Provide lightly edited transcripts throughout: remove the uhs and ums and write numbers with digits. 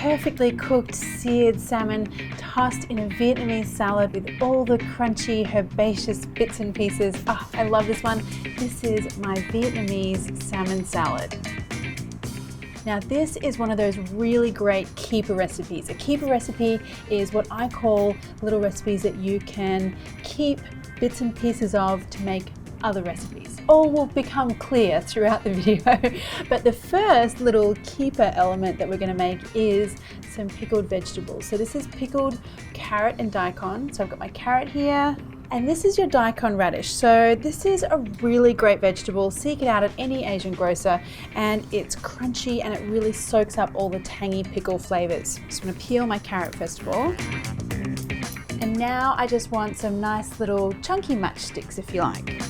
perfectly cooked seared salmon tossed in a Vietnamese salad with all the crunchy herbaceous bits and pieces. Oh, I love this one. This is my Vietnamese salmon salad. Now this is one of those really great keeper recipes. A keeper recipe is what I call little recipes that you can keep bits and pieces of to make other recipes. All will become clear throughout the video. But the first little keeper element that we're going to make is some pickled vegetables. So this is pickled carrot and daikon. So I've got my carrot here, and this is your daikon radish. So this is a really great vegetable. Seek it out at any Asian grocer, and it's crunchy and it really soaks up all the tangy pickle flavors. Just going to peel my carrot first of all. And now I just want some nice little chunky matchsticks, if you like.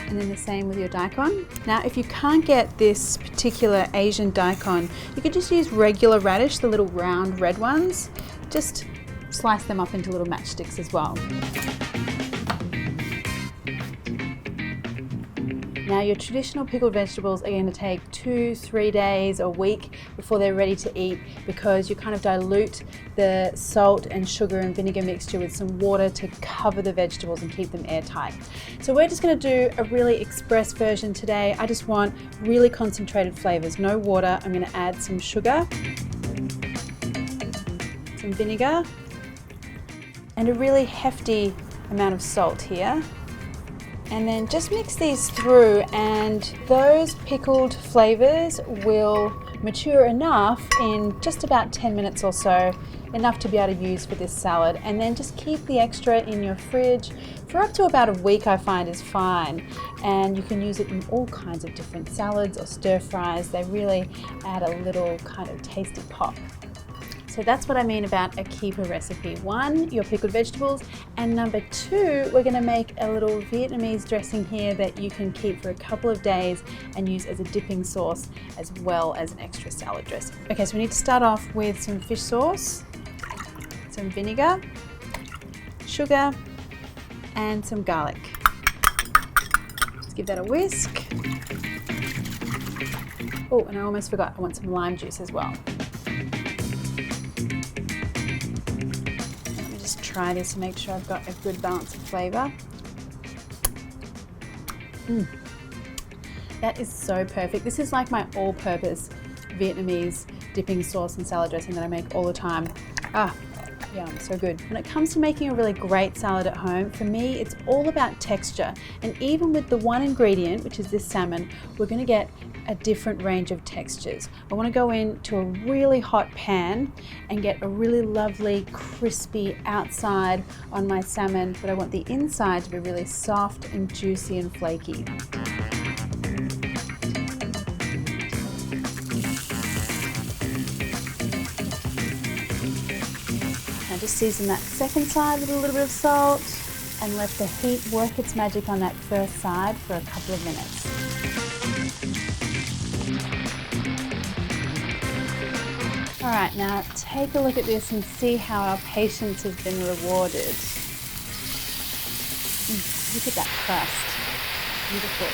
And then the same with your daikon. Now if you can't get this particular Asian daikon, you could just use regular radish, the little round red ones. Just slice them up into little matchsticks as well. Now your traditional pickled vegetables are going to take 2-3 days, a week before they're ready to eat, because you kind of dilute the salt and sugar and vinegar mixture with some water to cover the vegetables and keep them airtight. So we're just going to do a really express version today. I just want really concentrated flavors, no water. I'm going to add some sugar, some vinegar, and a really hefty amount of salt here. And then just mix these through, and those pickled flavors will mature enough in just about 10 minutes or so, enough to be able to use for this salad. And then just keep the extra in your fridge for up to about a week, I find is fine. And you can use it in all kinds of different salads or stir fries. They really add a little kind of tasty pop. So that's what I mean about a keeper recipe. One, your pickled vegetables, and number two, we're gonna make a little Vietnamese dressing here that you can keep for a couple of days and use as a dipping sauce as well as an extra salad dressing. Okay, so we need to start off with some fish sauce, some vinegar, sugar, and some garlic. Let's give that a whisk. Oh, and I almost forgot, I want some lime juice as well. Try this to make sure I've got a good balance of flavor. That is so perfect. This is like my all-purpose Vietnamese dipping sauce and salad dressing that I make all the time. Yum, so good. When it comes to making a really great salad at home, for me, it's all about texture. And even with the one ingredient, which is this salmon, we're gonna get a different range of textures. I wanna go into a really hot pan and get a really lovely, crispy outside on my salmon, but I want the inside to be really soft and juicy and flaky. Just season that second side with a little bit of salt and let the heat work its magic on that first side for a couple of minutes. All right, now take a look at this and see how our patience has been rewarded. Look at that crust. Beautiful.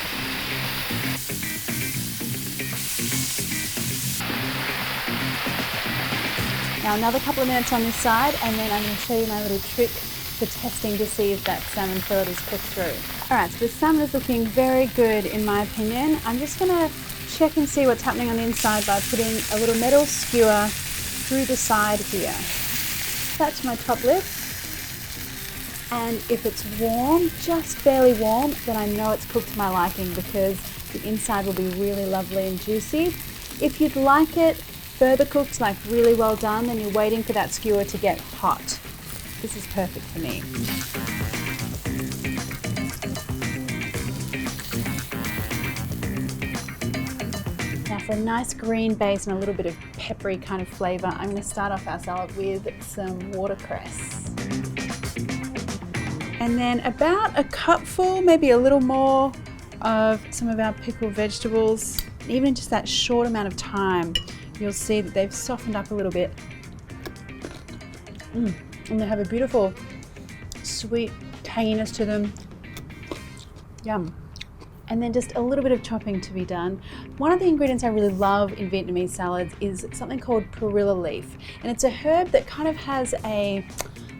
Now another couple of minutes on this side, and then I'm going to show you my little trick for testing to see if that salmon fillet is cooked through. Alright, so the salmon is looking very good in my opinion. I'm just going to check and see what's happening on the inside by putting a little metal skewer through the side here. That's my top lip. And if it's warm, just barely warm, then I know it's cooked to my liking, because the inside will be really lovely and juicy. If you'd like it further cooked, like really well done, then you're waiting for that skewer to get hot. This is perfect for me. Now for a nice green base and a little bit of peppery kind of flavor, I'm going to start off our salad with some watercress. And then about a cupful, maybe a little more, of some of our pickled vegetables. Even in just that short amount of time, you'll see that they've softened up a little bit. And they have a beautiful sweet tanginess to them. Yum. And then just a little bit of chopping to be done. One of the ingredients I really love in Vietnamese salads is something called perilla leaf. And it's a herb that kind of has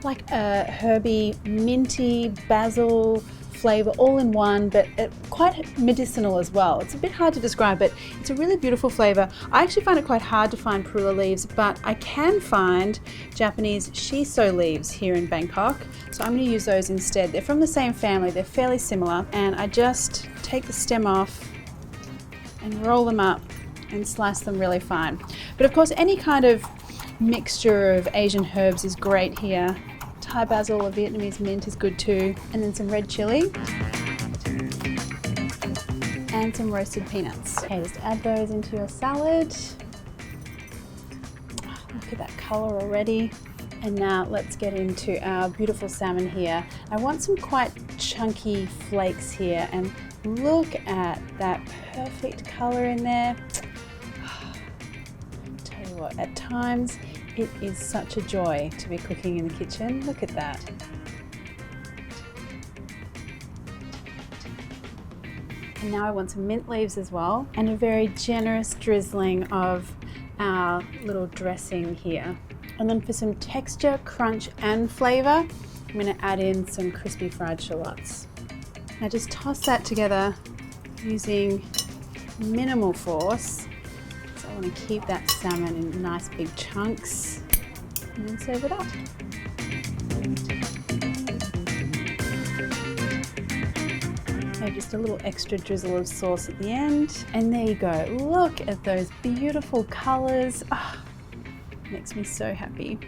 like a herby, minty, basil flavor all in one, but quite medicinal as well. It's a bit hard to describe, but it's a really beautiful flavor. I actually find it quite hard to find perilla leaves, but I can find Japanese shiso leaves here in Bangkok. So I'm going to use those instead. They're from the same family, they're fairly similar, and I just take the stem off and roll them up and slice them really fine. But of course, any kind of mixture of Asian herbs is great here. Thai basil or Vietnamese mint is good too. And then some red chili and some roasted peanuts. Okay, just add those into your salad. Look at that color already. And now let's get into our beautiful salmon here. I want some quite chunky flakes here, and look at that perfect color in there. Tell you what, at times it is such a joy to be cooking in the kitchen. Look at that. And now I want some mint leaves as well, and a very generous drizzling of our little dressing here. And then for some texture, crunch, and flavor, I'm going to add in some crispy fried shallots. Now just toss that together using minimal force. So I want to keep that salmon in nice big chunks and then serve it up. Okay, just a little extra drizzle of sauce at the end. And there you go. Look at those beautiful colors. Oh, makes me so happy.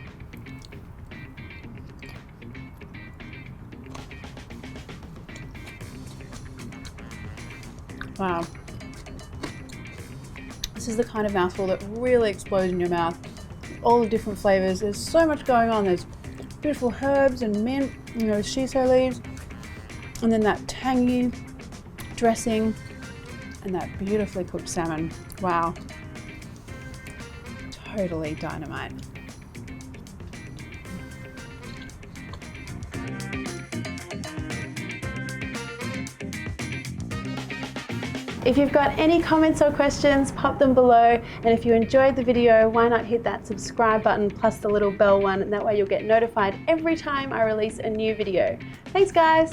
Wow. This is the kind of mouthful that really explodes in your mouth. All the different flavors. There's so much going on. There's beautiful herbs and mint, shiso leaves, and then that tangy dressing and that beautifully cooked salmon. Wow. Totally dynamite. If you've got any comments or questions, pop them below. And if you enjoyed the video, why not hit that subscribe button plus the little bell one, and that way you'll get notified every time I release a new video. Thanks guys.